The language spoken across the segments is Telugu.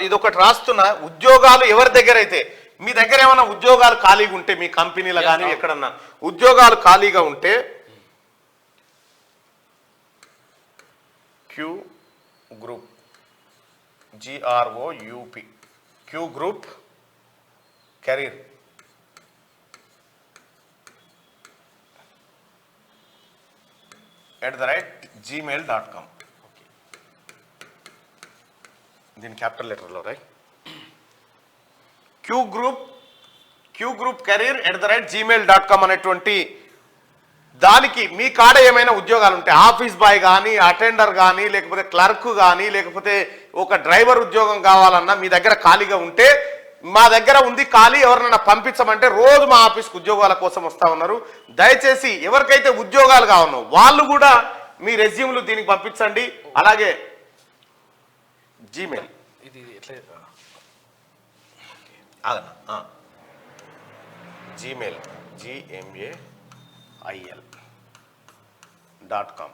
ఇదొకటి రాస్తున్నా. ఉద్యోగాలు ఎవరి దగ్గర అయితే, మీ దగ్గర ఏమైనా ఉద్యోగాలు ఖాళీగా ఉంటే, మీ కంపెనీలో కానీ ఎక్కడన్నా ఉద్యోగాలు ఖాళీగా ఉంటే queue group GROUP queue group career @gmail.com. దీని క్యాపిటల్ లెటర్లో Roy. Queue group career @gmail.com అనేటువంటి దానికి మీ కాడ ఏమైనా ఉద్యోగాలు ఉంటే, ఆఫీస్ బాయ్ కానీ, అటెండర్ కానీ, లేకపోతే క్లర్క్ కానీ, లేకపోతే ఒక డ్రైవర్ ఉద్యోగం కావాలన్నా మీ దగ్గర ఖాళీగా ఉంటే, మా దగ్గర ఉంది ఖాళీ, ఎవరినైనా పంపించమంటే రోజు మా ఆఫీస్కి ఉద్యోగాల కోసం వస్తూ ఉన్నారు. దయచేసి ఎవరికైతే ఉద్యోగాలు కావాలో వాళ్ళు కూడా మీ రెజ్యూమ్లు దీనికి పంపించండి. అలాగే జీమెయిల్ జీమెయిల్ gmail.com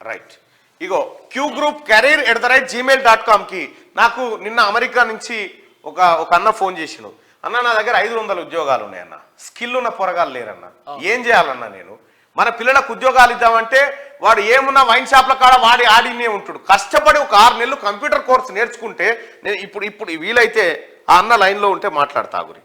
రైట్. ఇగో క్యూ గ్రూప్ కెరీర్ @gmail.com కి నాకు నిన్న అమెరికా నుంచి ఒక అన్న ఫోన్ చేసిను. అన్న, నా దగ్గర 500 ఉద్యోగాలు ఉన్నాయన్న, స్కిల్ ఉన్న పొరగాలు లేరన్న, ఏం చేయాలన్నా నేను? మన పిల్లలకు ఉద్యోగాలు ఇద్దామంటే వాడు ఏమున్నా వైన్ షాప్ల కాడ వాడి ఆడినే ఉంటాడు. కష్టపడి ఒక 6 నెలలు కంప్యూటర్ కోర్స్ నేర్చుకుంటే నేను ఇప్పుడు వీలైతే ఆ అన్న లైన్లో ఉంటే మాట్లాడతా గురి.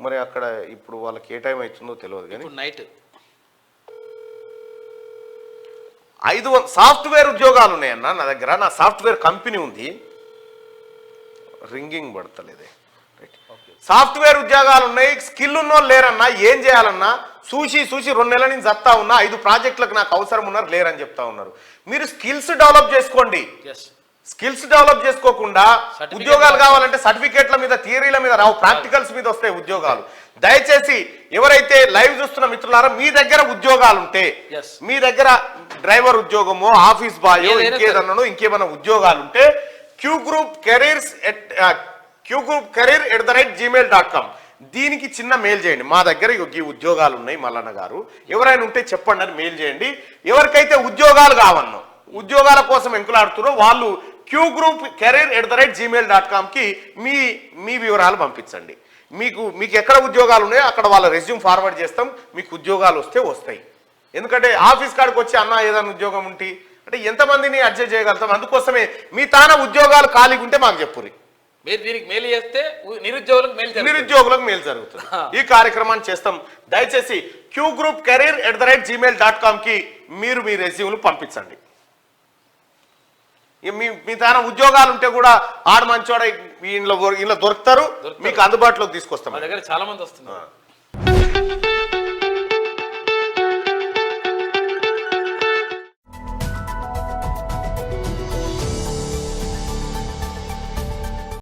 మరి అక్కడ ఇప్పుడు వాళ్ళకి ఏ టైం అవుతుందో తెలియదు కానీ నైట్ 500 సాఫ్ట్వేర్ ఉద్యోగాలు ఉన్నాయన్న నా దగ్గర. నా సాఫ్ట్వేర్ కంపెనీ ఉంది. రింగింగ్ పడతలేదే. సాఫ్ట్వేర్ ఉద్యోగాలు ఉన్నాయి, స్కిల్ ఉన్నోళ్ళు లేరన్నా, ఏం చేయాలన్నా చూసి 2 నెలల నుంచి చెప్తా ఉన్నా. 5 ప్రాజెక్టులకు నాకు అవసరం ఉన్నారు, లేరని చెప్తా ఉన్నారు. మీరు స్కిల్స్ డెవలప్ చేసుకోండి. స్కిల్స్ డెవలప్ చేసుకోకుండా ఉద్యోగాలు కావాలంటే సర్టిఫికేట్ల మీద, థియరీల మీద రావు, ప్రాక్టికల్స్ మీద వస్తాయి ఉద్యోగాలు. దయచేసి ఎవరైతే లైవ్ చూస్తున్న మిత్రులారా, మీ దగ్గర ఉద్యోగాలు ఉంటే, మీ దగ్గర డ్రైవర్ ఉద్యోగమో, ఆఫీస్ బాయో, ఇంకేమైనా ఉద్యోగాలు ఉంటే క్యూ గ్రూప్ కెరీర్ @gmail.com దీనికి చిన్న మెయిల్ చేయండి. మా దగ్గర ఈ ఉద్యోగాలు ఉన్నాయి మల్లన్న గారు, ఎవరైనా ఉంటే చెప్పండి అని మెయిల్ చేయండి. ఎవరికైతే ఉద్యోగాలు కావన్నో, ఉద్యోగాల కోసం ఎంకులాడుతున్నారో వాళ్ళు క్యూ గ్రూప్ కెరీర్ @gmail.com కి మీ వివరాలు పంపించండి. మీకు ఎక్కడ ఉద్యోగాలు ఉన్నాయో అక్కడ వాళ్ళ రెజ్యూమ్ ఫార్వర్డ్ చేస్తాం. మీకు ఉద్యోగాలు వస్తాయి. ఎందుకంటే ఆఫీస్ కాడికి వచ్చి అన్న ఏదైనా ఉద్యోగం ఉంటే అంటే ఎంతమందిని అడ్జస్ట్ చేయగలుగుతాం. అందుకోసమే మీ తాన ఉద్యోగాలు ఖాళీగా ఉంటే మాకు చెప్పుర్రి. మీరు దీనికి మేలు చేస్తే నిరుద్యోగులకు మేలు జరుగుతుంది. ఈ కార్యక్రమాన్ని చేస్తాం. దయచేసి క్యూ గ్రూప్ కెరీర్ @gmail.com కి మీరు మీ రెజ్యూమ్లు పంపించండి. మీ తాన ఉద్యోగాలు ఉంటే కూడా ఆడ మంచోడ ఇంట్లో దొరుకుతారు, మీకు అందుబాటులోకి తీసుకొస్తాం. మా దగ్గర చాలా మంది వస్తున్నారు.